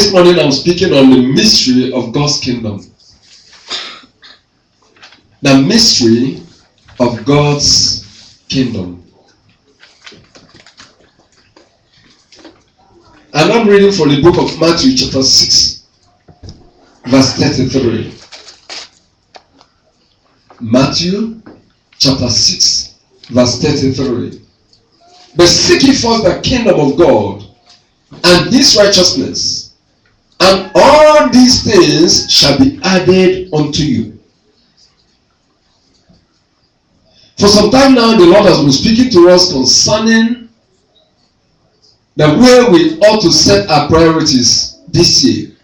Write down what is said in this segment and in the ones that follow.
This morning I'm speaking on the mystery of God's kingdom. The mystery of God's kingdom. And I'm reading from the book of Matthew chapter 6, verse 33. Matthew chapter 6, verse 33. But seek ye first the kingdom of God and his righteousness, and all these things shall be added unto you. For some time now, the Lord has been speaking to us concerning the way we ought to set our priorities this year.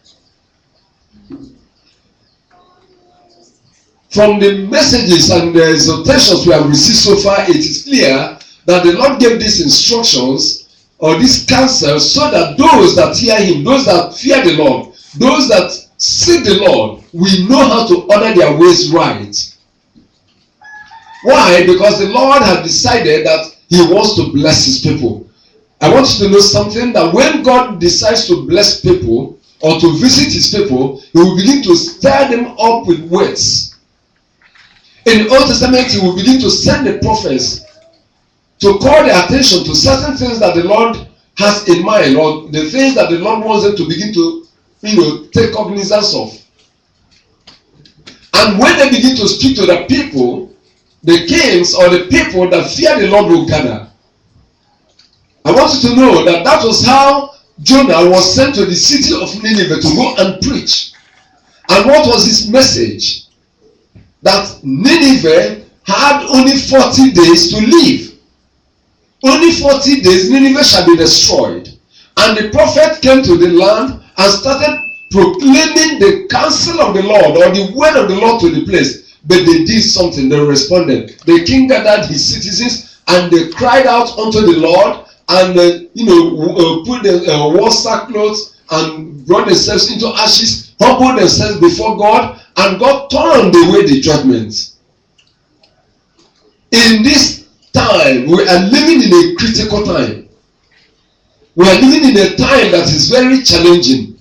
From the messages and the exhortations we have received so far, it is clear that the Lord gave these instructions or this counsel so that those that hear him, those that fear the Lord, those that seek the Lord, will know how to order their ways right. Why? Because the Lord has decided that he wants to bless his people. I want you to know something, that when God decides to bless people or to visit his people, he will begin to stir them up with words. In the Old Testament, he will begin to send the prophets to call their attention to certain things that the Lord has in mind, or the things that the Lord wants them to begin to, take cognizance of. And when they begin to speak to the people, the kings or the people that fear the Lord will gather. I want you to know that that was how Jonah was sent to the city of Nineveh to go and preach. And what was his message? That Nineveh had only 40 days to live. Only 40 days, Nineveh shall be destroyed. And the prophet came to the land and started proclaiming the counsel of the Lord, or the word of the Lord, to the place. But they did something. They responded. The king gathered his citizens and they cried out unto the Lord, and put the war sackcloth and brought themselves into ashes, humbled themselves before God, and God turned away the judgment. In this time, we are living in a critical time. We are living in a time that is very challenging.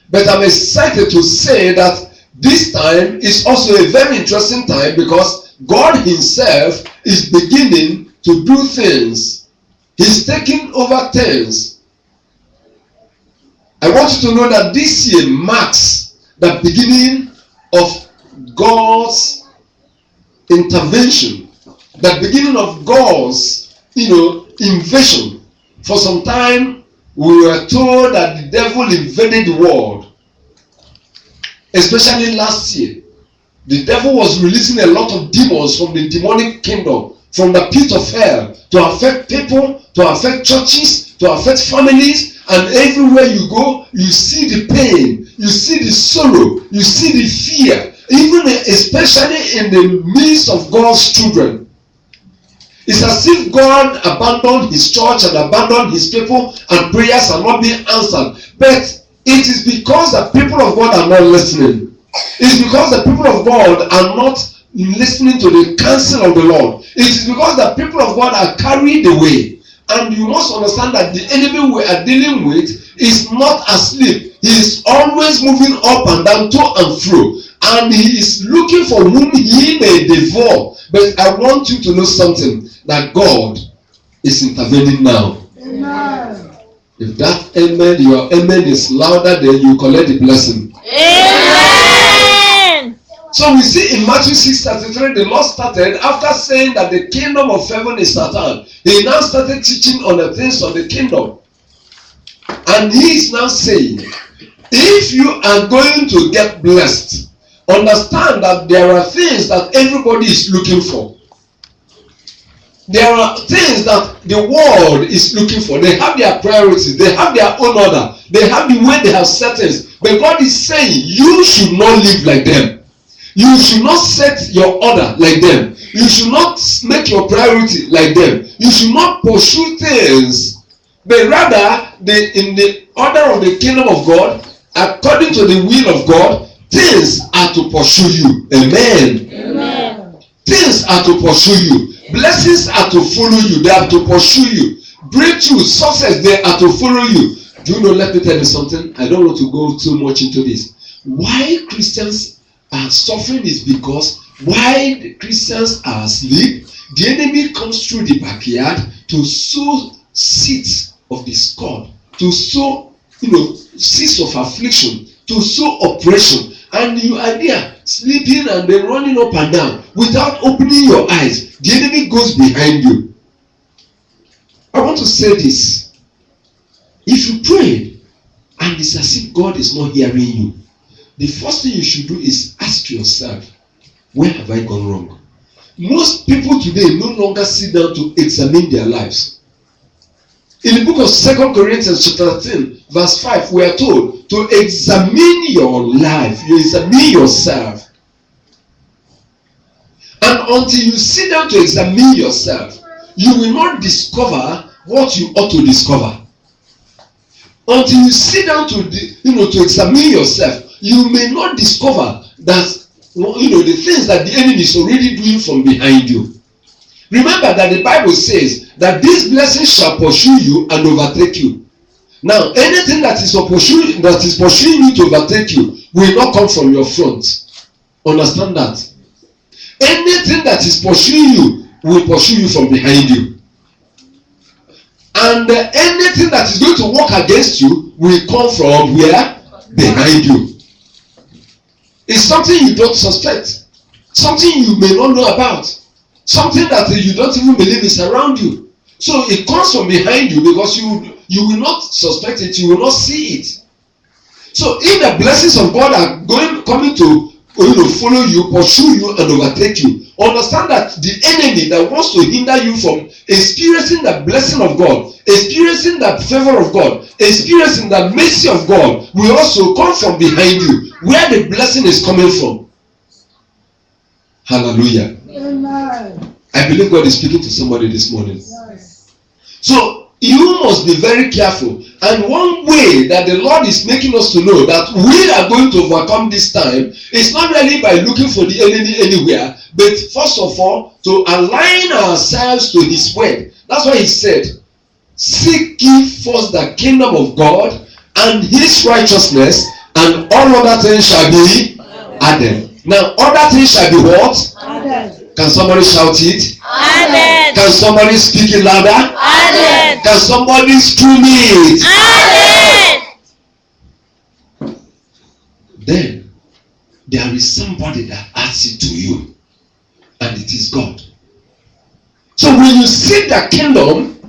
But I'm excited to say that this time is also a very interesting time, because God himself is beginning to do things. He's taking over things. I want you to know that this year marks the beginning of God's intervention, the beginning of God's, invasion. For some time, we were told that the devil invaded the world. Especially last year, the devil was releasing a lot of demons from the demonic kingdom, from the pit of hell, to affect people, to affect churches, to affect families, and everywhere you go, you see the pain, you see the sorrow, you see the fear, even especially in the midst of God's children. It's as if God abandoned his church and abandoned his people, and prayers are not being answered. But it is because the people of God are not listening. It's because the people of God are not listening to the counsel of the Lord. It is because the people of God are carried away. And you must understand that the enemy we are dealing with is not asleep. He is always moving up and down, to and fro. And he is looking for whom he may devour. But I want you to know something, that God is intervening now. Amen. If that amen, your amen is louder, then you collect the blessing. Amen. So we see in Matthew 6:33, the Lord started, after saying that the kingdom of heaven is at hand, he now started teaching on the things of the kingdom. And he is now saying, if you are going to get blessed, understand that there are things that everybody is looking for. There are things that the world is looking for. They have their priorities. They have their own order. They have the way they have set things. But God is saying, you should not live like them. You should not set your order like them. You should not make your priority like them. You should not pursue things. But rather, in the order of the kingdom of God, according to the will of God, things are to pursue you. Amen. Amen. Things are to pursue you. Blessings are to follow you. They are to pursue you. Breakthrough, success, they are to follow you. Do you know, let me tell you something. I don't want to go too much into this. Why Christians are suffering is because while the Christians are asleep, the enemy comes through the backyard to sow seeds of discord, to sow, seeds of affliction, to sow oppression. And you are there sleeping and then running up and down without opening your eyes. The enemy goes behind you. I want to say this. If you pray and it's as if God is not hearing you, the first thing you should do is ask yourself, where have I gone wrong? Most people today no longer sit down to examine their lives. In the book of 2 Corinthians chapter 13, verse 5, we are told to examine your life, you examine yourself. And until you sit down to examine yourself, you will not discover what you ought to discover. Until you sit down to examine yourself, you may not discover that the things that the enemy is already doing from behind you. Remember that the Bible says that this blessing shall pursue you and overtake you. Now, anything that is pursuing you to overtake you will not come from your front. Understand that. Anything that is pursuing you will pursue you from behind you. And anything that is going to work against you will come from where? Behind you. It's something you don't suspect. Something you may not know about. Something that you don't even believe is around you. So it comes from behind you because you will not suspect it, you will not see it. So if the blessings of God are coming to follow you, pursue you, and overtake you, understand that the enemy that wants to hinder you from experiencing the blessing of God, experiencing the favor of God, experiencing the mercy of God will also come from behind you, where the blessing is coming from. Hallelujah. Amen. I believe God is speaking to somebody this morning. Yes. So you must be very careful. And one way that the Lord is making us to know that we are going to overcome this time is not really by looking for the enemy anywhere, but first of all, to align ourselves to his word. That's why he said, seek ye first the kingdom of God and his righteousness, and all other things shall be added. Now, other things shall be what? Amen. Can somebody shout it? Amen. Can somebody speak it louder? Amen. Can somebody scream it? Amen. Then there is somebody that adds it to you, and it is God. So when you seek the kingdom,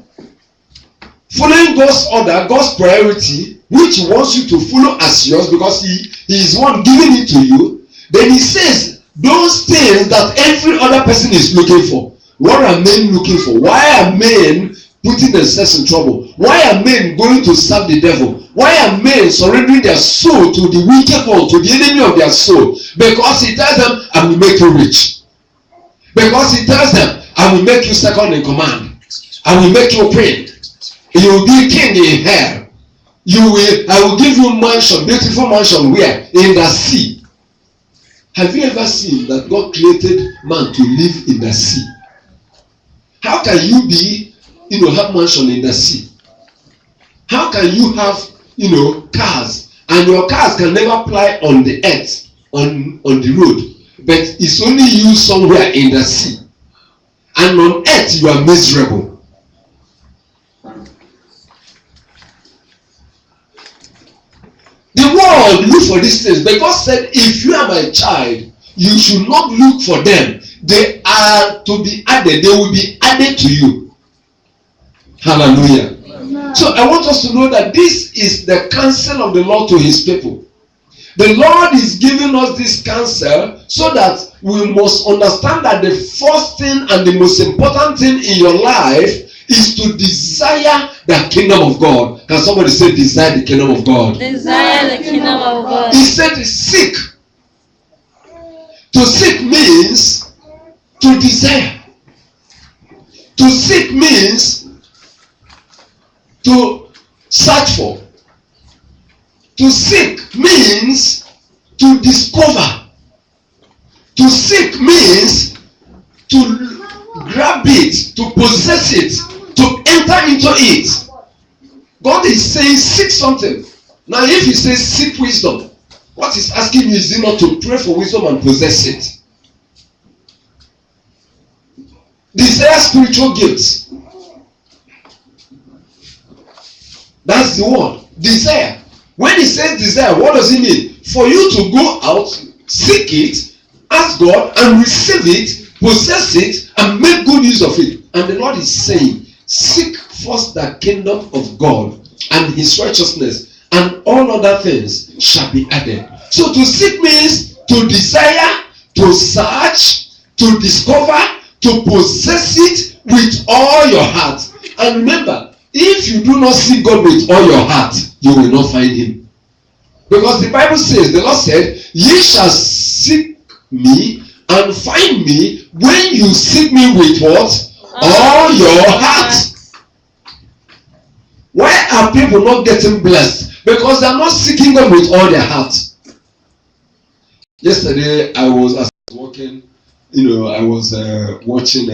following God's order, God's priority, which he wants you to follow as yours because he is one giving it to you, then he says those things that every other person is looking for. What are men looking for? Why are men putting themselves in trouble? Why are men going to serve the devil? Why are men surrendering their soul to the wicked one, to the enemy of their soul? Because he tells them, I will make you rich. Because he tells them, I will make you second in command. I will make you queen. You will be king in hell. I will give you mansion, beautiful mansion where? In the sea. Have you ever seen that God created man to live in the sea? How can you have mansion in the sea? How can you have, cars, and your cars can never ply on the earth, on the road, but it's only you somewhere in the sea, and on earth you are miserable. The world look for these things, but God said, if you are my child, you should not look for them. They are to be added. They will be added to you. Hallelujah. Amen. So I want us to know that this is the counsel of the Lord to his people. The Lord is giving us this counsel so that we must understand that the first thing and the most important thing in your life is to desire the kingdom of God. Can somebody say desire the kingdom of God? Desire the kingdom of God. He said seek. To seek means to desire. To seek means to search for. To seek means to discover. To seek means to grab it, to possess it, to enter into it. God is saying seek something. Now if he says seek wisdom, what he's asking you is not to pray for wisdom and possess it. Desire spiritual gifts. That's the word. Desire. When he says desire, what does it mean? For you to go out, seek it, ask God, and receive it, possess it, and make good use of it. And the Lord is saying, seek first the kingdom of God and his righteousness, and all other things shall be added. So to seek means to desire, to search, to discover, to possess it with all your heart. And remember, if you do not seek God with all your heart, you will not find him. Because the Bible says, the Lord said, ye shall seek me and find me when you seek me with what? All your heart. Why are people not getting blessed? Because they are not seeking God with all their heart. Yesterday, as I was walking, I was watching